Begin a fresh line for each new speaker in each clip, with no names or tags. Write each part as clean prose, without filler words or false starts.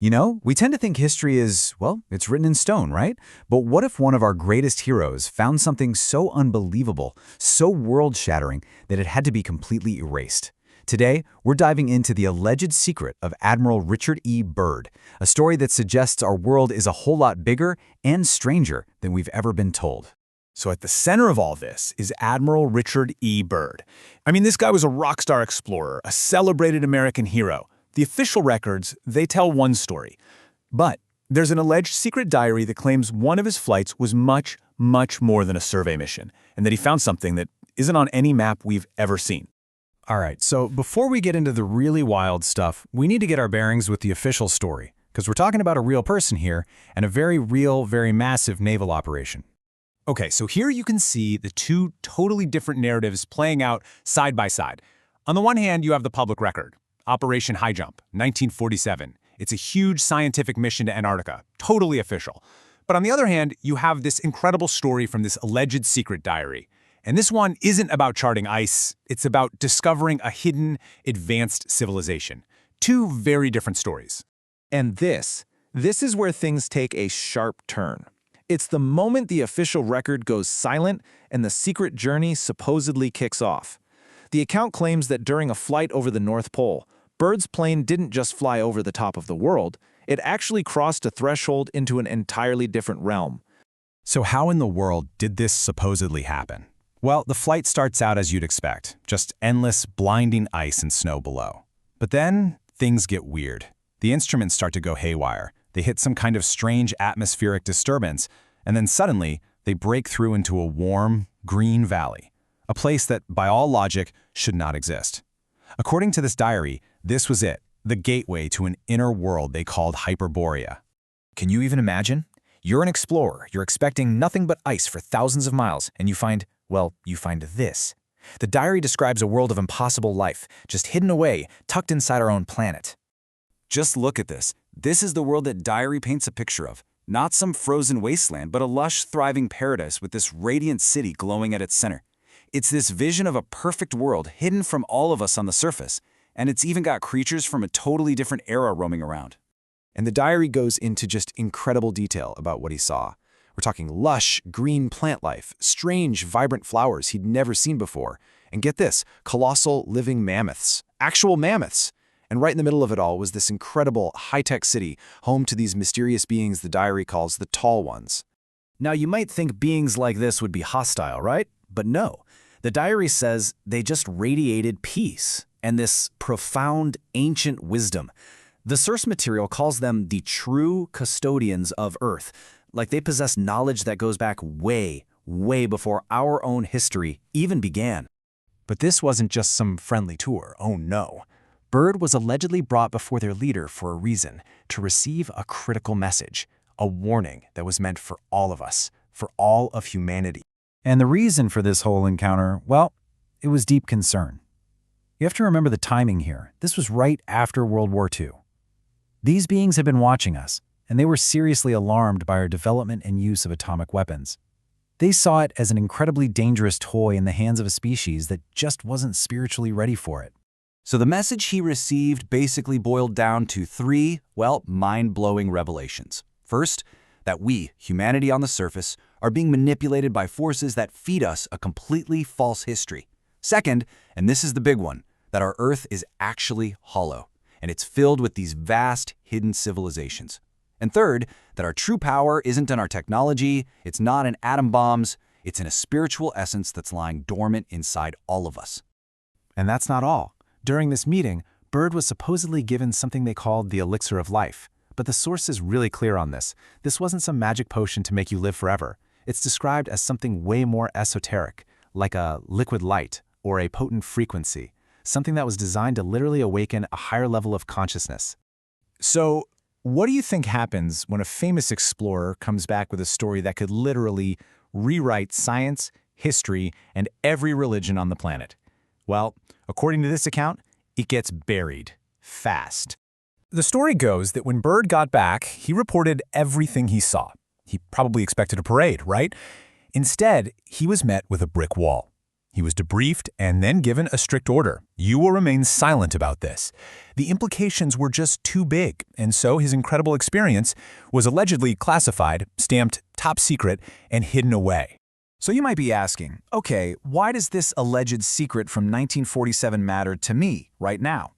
You know, we tend to think history is, well, it's written in stone, right? But what if one of our greatest heroes found something so unbelievable, so world-shattering, that it had to be completely erased? Today, we're diving into the alleged secret of Admiral Richard E. Byrd, a story that suggests our world is a whole lot bigger and stranger than we've ever been told.
So at the center of all this is Admiral Richard E. Byrd. I mean, this guy was a rock star explorer, a celebrated American hero. The official records, they tell one story. But there's an alleged secret diary that claims one of his flights was much, much more than a survey mission, and that he found something that isn't on any map we've ever seen.
All right, so before we get into the really wild stuff, we need to get our bearings with the official story, because we're talking about a real person here and a very real, very massive naval operation.
Okay, so here you can see the two totally different narratives playing out side by side. On the one hand, you have the public record, Operation High Jump, 1947. It's a huge scientific mission to Antarctica, totally official. But on the other hand, you have this incredible story from this alleged secret diary. And this one isn't about charting ice, it's about discovering a hidden, advanced civilization. Two very different stories.
And this is where things take a sharp turn. It's the moment the official record goes silent and the secret journey supposedly kicks off. The account claims that during a flight over the North Pole, Byrd's plane didn't just fly over the top of the world, it actually crossed a threshold into an entirely different realm.
So how in the world did this supposedly happen? Well, the flight starts out as you'd expect, just endless, blinding ice and snow below. But then, things get weird. The instruments start to go haywire. They hit some kind of strange atmospheric disturbance, and then suddenly, they break through into a warm, green valley, a place that, by all logic, should not exist. According to this diary, this was it, the gateway to an inner world they called Hyperborea.
Can you even imagine? You're an explorer, you're expecting nothing but ice for thousands of miles, and you find this. The diary describes a world of impossible life, just hidden away, tucked inside our own planet.
Just look at this. This is the world that diary paints a picture of. Not some frozen wasteland, but a lush, thriving paradise with this radiant city glowing at its center. It's this vision of a perfect world hidden from all of us on the surface, and it's even got creatures from a totally different era roaming around. And the diary goes into just incredible detail about what he saw. We're talking lush, green plant life, strange, vibrant flowers he'd never seen before, and get this, colossal living mammoths, actual mammoths. And right in the middle of it all was this incredible high-tech city, home to these mysterious beings the diary calls the Tall Ones.
Now you might think beings like this would be hostile, right? But no. The diary says they just radiated peace and this profound ancient wisdom. The source material calls them the true custodians of Earth, like they possess knowledge that goes back way, way before our own history even began.
But this wasn't just some friendly tour, oh no. Byrd was allegedly brought before their leader for a reason, to receive a critical message, a warning that was meant for all of us, for all of humanity. And the reason for this whole encounter, well, it was deep concern. You have to remember the timing here. This was right after World War II. These beings had been watching us, and they were seriously alarmed by our development and use of atomic weapons. They saw it as an incredibly dangerous toy in the hands of a species that just wasn't spiritually ready for it.
So the message he received basically boiled down to three, well, mind-blowing revelations. First, that we, humanity on the surface, are being manipulated by forces that feed us a completely false history. Second, and this is the big one, that our Earth is actually hollow, and it's filled with these vast, hidden civilizations. And third, that our true power isn't in our technology, it's not in atom bombs, it's in a spiritual essence that's lying dormant inside all of us.
And that's not all. During this meeting, Byrd was supposedly given something they called the elixir of life. But the source is really clear on this. This wasn't some magic potion to make you live forever. It's described as something way more esoteric, like a liquid light or a potent frequency, something that was designed to literally awaken a higher level of consciousness.
So, what do you think happens when a famous explorer comes back with a story that could literally rewrite science, history, and every religion on the planet? Well, according to this account, it gets buried fast. The story goes that when Byrd got back, he reported everything he saw. He probably expected a parade, right? Instead, he was met with a brick wall. He was debriefed and then given a strict order. You will remain silent about this. The implications were just too big, and so his incredible experience was allegedly classified, stamped top secret, and hidden away.
So you might be asking, okay, why does this alleged secret from 1947 matter to me right now?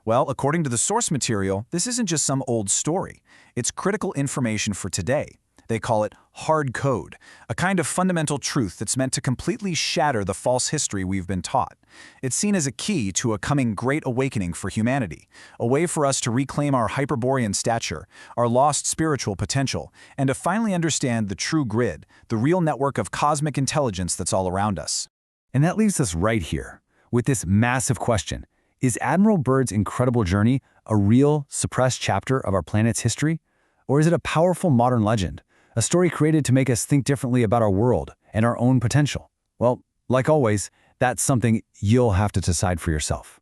Well, according to the source material, this isn't just some old story. It's critical information for today. They call it hard code, a kind of fundamental truth that's meant to completely shatter the false history we've been taught. It's seen as a key to a coming great awakening for humanity, a way for us to reclaim our Hyperborean stature, our lost spiritual potential, and to finally understand the true grid, the real network of cosmic intelligence that's all around us.
And that leaves us right here, with this massive question. Is Admiral Byrd's incredible journey a real, suppressed chapter of our planet's history? Or is it a powerful modern legend? A story created to make us think differently about our world and our own potential? Well, like always, that's something you'll have to decide for yourself.